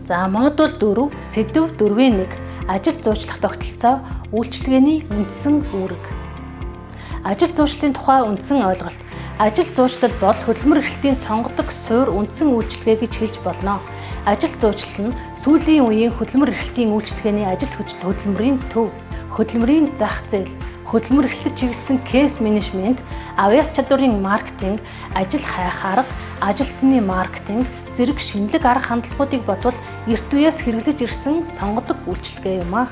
За модуль 4 сэдв 4-1 ажил зуучлах тогтолцоо үйлчилгээний үндсэн үүрэг. Ажил зуучлалын тухай үндсэн ойлголт. Ажил зуучлал бол хөдөлмөр эрхлэлтийн сонгодог суурь үндсэн үйлчилгээ гэж хэлж болно. Ажил зуучлал нь сүүлийн үеийн хөдөлмөр эрхлэлтийн үйлчилгээний ажил хөдөлмөрийн төв, хөдөлмөрийн зах зээл, хөдөлмөр эрхлэлт чиглэсэн кейс менежмент, авьяас чадварын маркетинг, ажил хайх арга, ажилтны маркетинг зэрэг шинэлэг арга хандлагуудыг бодвол эрт үеэс хэрэглэж ирсэн сонгодог үйлчилгээ юм а.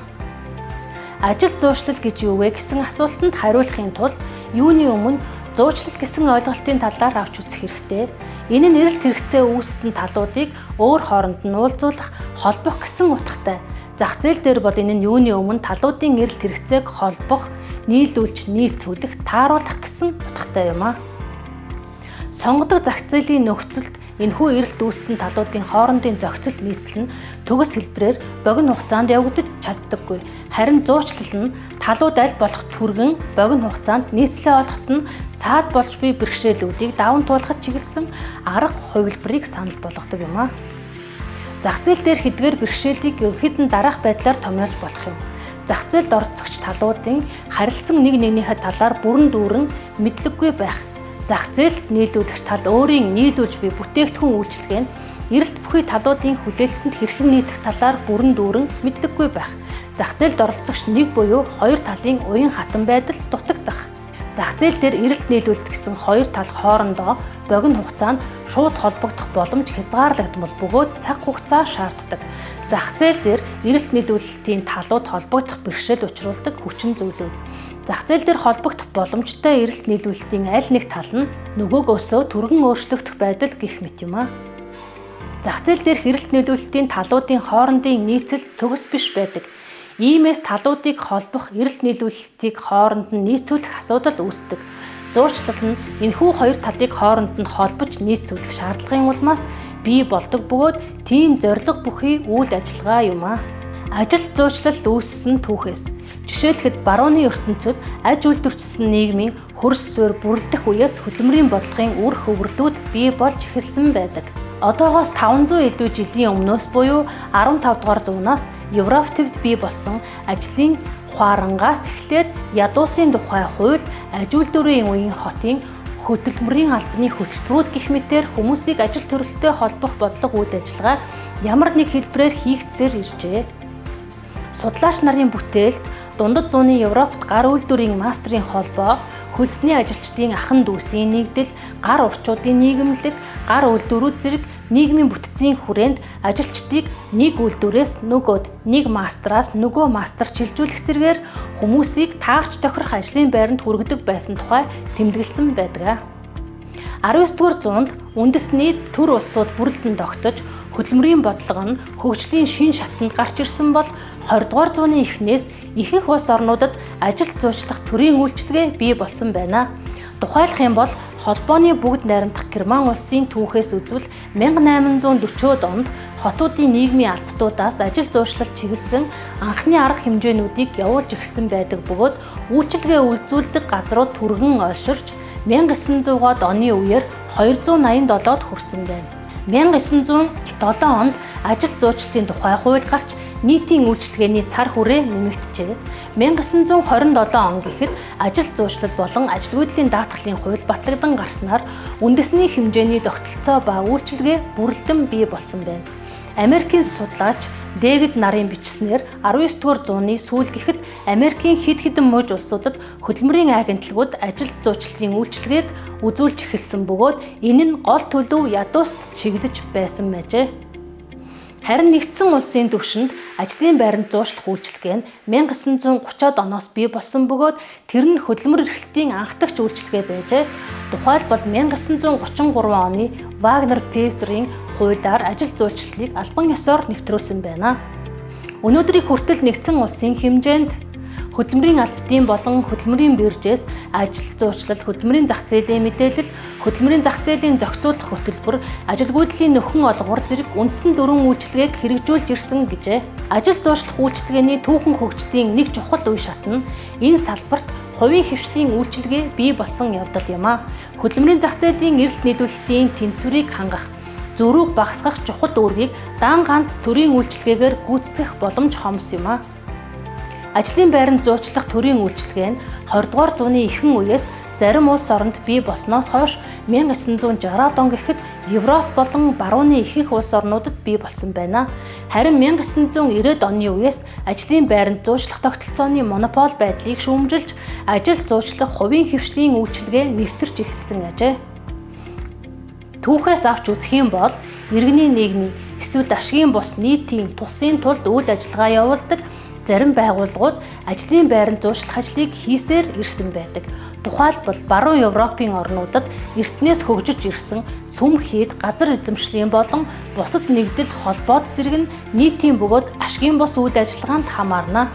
Ажил зуучлал гэж юу вэ гэсэн асуултанд хариулахын тулд юуны өмнө зуучлал гэсэн ойлголтын талаар авч үзэх хэрэгтэй. Энэ нь эрэлт хэрэгцээ үүссэн талуудыг өөр хооронд нь уулзуулах, холбох гэсэн утгатай. Зах зээл дээр бол энэ нь юуны өмнө талуудын эрэлт хэрэгцээг холбох, нийлүүлж, нийцүүлэх, тааруулах гэсэн утгатай юм а. Сонгодог зах зээлийн нөхцөлд энэхүү эрэлт үүссэн талуудын хоорондын зохицол нийцэл нь төгс хэлбэрээр богино хугацаанд явагдаж чаддаггүй. Харин зуучлал нь талууд аль болох түргэн богино хугацаанд нийцлээ олоход нь саад болж буй бэрхшээлүүдийг даван туулахад чиглэсэн арга хувилбарыг санал болгодог юм а. Зах зээл дээр хэдгээр бэрхшээлийг ерөнхийдөө дараах байдлаар томьёолж болох юм. Зах зээлд оролцогч талуудын харилцан нэг нэгнийхээ талаар бүрэн дүүрэн мэдлэггүй байх. Зах зээлд нийлүүлэгч тал өөрийн нийлүүлж буй бүтээгдэхүүн үйлчилгээ нь эрэлт бүхий талуудын хүлээлтэнд хэрхэн нийцэх талаар бүрэн дүүрэн мэдлэггүй байх. Зах зээлд оролцогч нэг буюу хоёр талын уян хатан байдал дутагдах. Зах зээл дээр эрэлт нийлүүлэлт гэсэн хоёр тал хоорондоо богино хугацаанд шууд холбогдох боломж хязгаарлагдмал бөгөөд цаг хугацаа шаарддаг. Зах зээл дээр эрэлт нийлүүлэлтийн талууд холбогдох бэрхшээл учруулдаг хүчин зүйлүүд. Зах зээл дээр холбогдох боломжтой эрэлт нийлүүлэлтийн аль нэг тал нь нөгөөгөөсөө түргэн өөрчлөгдөх байдал гэх мэт юм а. Зах зээл дээрх эрэлт нийлүүлэлтийн талуудын хоорондын нийцэл төгс биш байдаг. Иймээс талуудыг холбох эрэлт нийлүүлэлтийг хооронд нь нийцүүлэх асуудал үүсдэг. Зуучлал нь энэхүү хоёр талыг хооронд нь холбож нийцүүлэх шаардлагын улмаас бий болдог бөгөөд тийм зорилго бүхий үйл ажиллагаа юм а. Ажил зуучлал үүссэн түүхээс жишээлхэд барууны ертөнцид аж үйлдвэрчилсэн нийгмийн хөрс суурь бүрлдэх үеэс хөдөлмөрийн бодлогын үр хөвөрлүүд бий болж эхэлсэн байдаг. Одоогоос 500 илүү жилийн өмнөөс буюу 15 дугаар зуунаас Европт бий болсон ажлын хуарангаас эхлээд ядуусын тухай хууль, аж үйлдвэрийн үеийн хотын хөдөлмөрийн албаны хөтөлбөрүүд гэх мэтээр хүмүүсийг ажил төрөлтөй холбох бодлого үйл ажиллагаа ямар нэг хэлбэрээр хийгдсээр иржээ. Судлаач нарын бүтээлд дундад зууны Европт гар үйлдвэрийн мастрын холбоо, хөлсний ажилчдын ахын дүүсийн нэгдэл, гар урчуудын нийгэмлэг, гар үйлдвэрүүд зэрэг нийгмийн бүтцийн хүрээнд ажилчдыг нэг үйлдвэрээс нөгөөд, нэг мастраас нөгөө мастар чилжүүлэх зэргээр хүмүүсийг таарч тохирох ажлын байранд хүргэдэг байсан тухай тэмдэглэсэн байдаг. 19-р зуунд үндэсний төр улсууд бүрэлдэн тогтож хөдөлмөрийн бодлого нь хөгжлийн шин шатанд гарч ирсэн бол 20-р зууны эхнээс ихэнх улс орнуудад ажил зуучлах төрийн үйлчилгээ бий болсон байна. Тухайлах юм бол холбооны бүгд найрамдах Герман улсын түүхээс үзвэл 1840-од онд хотуудын нийгмийн албатуудаас ажил зуучлал чиглэсэн анхны арга хэмжээнүүдийг явуулж эхэлсэн байдаг бөгөөд үйлчилгээ үйлзүүлдэг газрууд түргэн олширч 1900-аад оны үеэр 287-д хүрсэн байна. 1907 онд ажил зуучлалын тухай хууль гарч нийтийн үйлчилгээний цар хүрээ нэмэгджээ. 1927 он гэхэд ажил зуучлал болон ажилгүйдлийн даатгалын хууль батлагдсан гарснаар үндэсний хэмжээний тогтолцоо ба үйлчилгээ бүрэлдэн бий болсон байна. Америкийн судлаач Дэвид нарын бичснээр 19-р зууны сүүл гэхэд Америкийн хэд хэдэн мужи улсуудад хөдөлмөрийн агентлагууд ажил зуучлалын үйлчилгээг үзүүлж эхэлсэн бөгөөд энэ нь гол төлөв ядууст чиглэж байсан мэжээ. Харин нэгдсэн улсын түвшинд ажлын байранд зуучлах үйлчилгээ нь 1930-ад оноос бий болсон бөгөөд тэр нь хөдөлмөр эрхлэлтийн анхдагч үйлчилгээ байжээ. Тухайлбал 1933 оны Вагнер-Пейсерийн хуулиар ажил зуучлалыг албан ёсоор нэвтрүүлсэн байна. Өнөөдрийг хүртэл нэгдсэн улсын хэмжээнд хөдөлмөрийн албадын болон хөдөлмөрийн биржээс ажил зуучлал, хөдөлмөрийн зах зээлийн мэдээлэл, хөдөлмөрийн зах зээлийн зохицуулах хөтөлбөр, ажилгүйдлийн нөхөн олгуур зэрэг үндсэн 4 үйлчилгээг хэрэгжүүлж ирсэн гэжээ. Ажил зуучлах үйлчилгээний түүхэн хөгжлийн нэг чухал үе шат нь энэ салбарт хувийн хвшлийн үйлчилгээ бий болсон явдал юм а. Хөдөлмөрийн зах зээлийн эрэлт нийлүүлэлтийн тэнцвэрийг хангах, зөрүүг багасгах чухал үүргийг дан ганц төрийн үйлчилгээгээр гүйцэтгэх боломж хомс юм а. Ажлын байранд зуучлах төрийн үйлчилгээ нь 20 дугаар зууны ихэнх үеэс зарим улс оронд бий болсноос хойш 1960 он гэхэд Европ болон барууны ихэнх улс орнуудад бий болсон байна. Харин 1990-ад оны үеэс ажлын байранд зуучлах тогтолцооны монопол байдлыг шүүмжилж, ажил зуучлах хувийн хэвшлийн үйлчилгээ нэвтэрч эхэлсэн ажээ. Түүхээс авч үзэх юм бол иргэний нийгмийн эсвэл ашгийн бус нийтийн тусын тулд үйл ажиллагаа явуулдаг зарим байгууллагууд ажлын байранд зуучлах ажлыг хийсээр ирсэн байдаг. Тухайлбал баруун Европын орнуудад эртнээс хөгжиж ирсэн сүм хийд, газар эзэмшлийн болон бусад нэгдэл холбоот зэрэг нь нийтийн бөгөөд ашгийн бус үйл ажиллагаанд хамаарна.